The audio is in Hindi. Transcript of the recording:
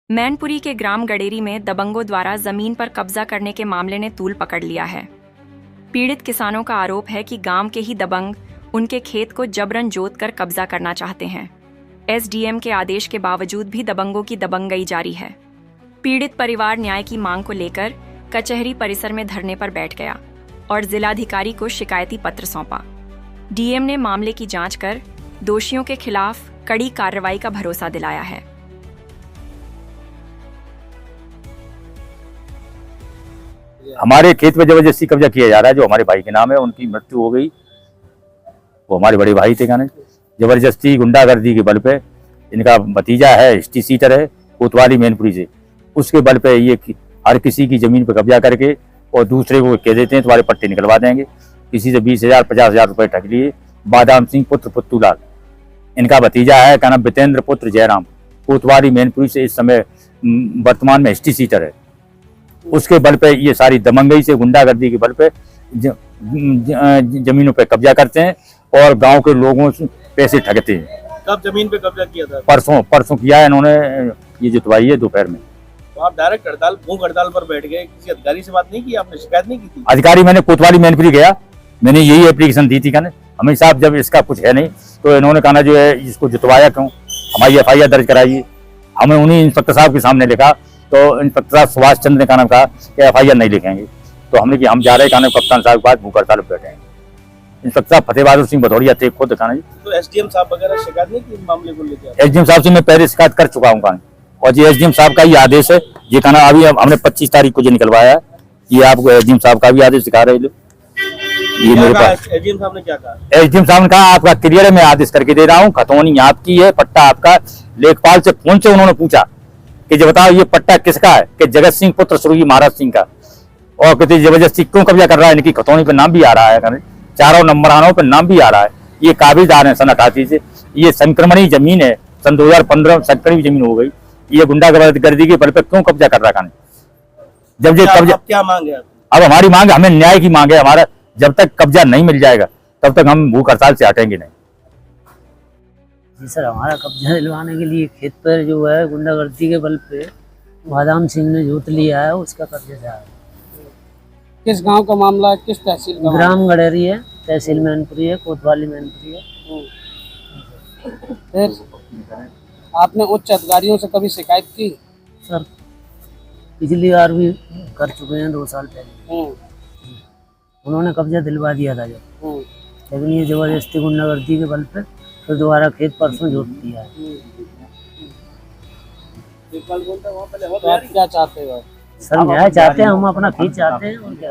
मैनपुरी के ग्राम गडेरी में दबंगों द्वारा जमीन पर कब्जा करने के मामले ने तूल पकड़ लिया है। पीड़ित किसानों का आरोप है कि गांव के ही दबंग उनके खेत को जबरन जोत कर कब्जा करना चाहते हैं। एसडीएम के आदेश के बावजूद भी दबंगों की दबंगई जारी है। पीड़ित परिवार न्याय की मांग को लेकर कचहरी परिसर में धरने पर बैठ गया और जिलाधिकारी को शिकायती पत्र सौंपा। डीएम ने मामले की जांच कर दोषियों के खिलाफ कड़ी कार्रवाई का भरोसा दिलाया है। हमारे खेत में जबरदस्ती कब्जा किया जा रहा है। जो हमारे भाई के नाम है, उनकी मृत्यु हो गई। वो हमारे बड़े भाई थे। कहने जबरदस्ती गुंडागर्दी के बल पे, इनका भतीजा है, हिस्ट्री सीटर है कोतवाली मैनपुरी से, उसके बल पे ये हर किसी की जमीन पर कब्जा करके और दूसरे को कह देते हैं तुम्हारे पट्टे निकलवा देंगे। किसी से 20,000 50,000 रुपए ठग लिए। बादाम सिंह पुत्र पुत्तूलाल इनका भतीजा है। क्या नाम वितेंद्र पुत्र जयराम, कोतवाली मैनपुरी से इस समय वर्तमान में हिस्ट्री सीटर है। उसके बल पे ये सारी दबंगई से, गुंडागर्दी के बल पे जमीनों पे कब्जा करते हैं और गांव के लोगों से पैसे ठगते हैं। कब जमीन पे कब्जा किया था? परसों किया है इन्होंने। ये जुतवाई है दोपहर में। तो आप डायरेक्ट हड़ताल, भूख हड़ताल पर बैठ गए, किसी अधिकारी से बात नहीं की? आपने शिकायत नहीं की थी? अधिकारी मैंने कोतवाली मैनपुरी गया, मैंने यही एप्लीकेशन दी थी। कहने हमें साहब जब इसका कुछ है नहीं तो इन्होंने कहा जो है इसको जुतवाया क्यों, हमारी FIR दर्ज कराइए। हमें उन्हीं इंस्पेक्टर साहब के सामने लिखा तो इंस्पेक्टर साहब सुभाष चंद्र ने कहा कि FIR नहीं लिखेंगे। तो हमने कि हम जा रहे हैं कप्तान साहब के पास भूख हड़ताल पर बैठे हैं। इंस्पेक्टर साहब फतेह बहादुर सिंह भदौरिया थे खुद। खाना जी तो एसडीएम साहब वगैरह शिकायत नहीं की इस मामले को लेकर? एसडीएम साहब से मैं पहले शिकायत कर चुका हूँ और ये एसडीएम साहब का ही आदेश है। ये कहना अभी हमने 25 तारीख को जो निकलवाया है, ये आपको एसडीएम साहब का भी आदेश दिखा रहे हैं। ये मेरे पास एसडीएम साहब ने क्या कहा? एसडीएम साहब ने कहा आपका क्लियर है, मैं आदेश करके दे रहा हूँ, खतौनी आपकी है, पट्टा आपका। लेखपाल से फोन से उन्होंने पूछा कि जो बताओ ये पट्टा किसका है, कि जगत सिंह पुत्र सुरगी महाराज सिंह का। और कहते जबरदस्ती क्यों कब्जा कर रहा है, इनकी खतौनी पे नाम भी आ रहा है, चारों नंबरानों पे नाम भी आ रहा है। ये काबिजदार है सन 88 से। ये संक्रमणी जमीन है, सन 2015 संक्रमणी जमीन हो गई। ये गुंडागर्दी के बल पे क्यों कब्जा कर रहा है? जब ये कब्जा, क्या मांग है? अब हमारी मांग, हमें न्याय की मांग है। हमारा जब तक कब्जा नहीं मिल जाएगा तब तक हम भूख हड़ताल से हटेंगे नहीं। जी सर, हमारा कब्जा दिलवाने के लिए खेत पर जो है गुंडागर्दी के बल पे बादाम सिंह ने जोत लिया है, उसका कब्जा जा रहा है। किस गांव का मामला है, किस तहसील का? ग्राम गडेरी है, तहसील मैनपुरी है, कोतवाली मैनपुरी है। फिर आपने उच्च अधिकारियों से कभी शिकायत की? सर पिछली बार भी कर चुके हैं 2 साल पहले। उन्होंने कब्जा दिलवा दिया था जब, लेकिन ये जबरदस्ती गुंडागर्दी के बल पे फिर दोबारा खेत परसों जोत दिया है। तो आप क्या चाहते हो? सर न्याय चाहते हैं, हम अपना खेत चाहते हैं। और क्या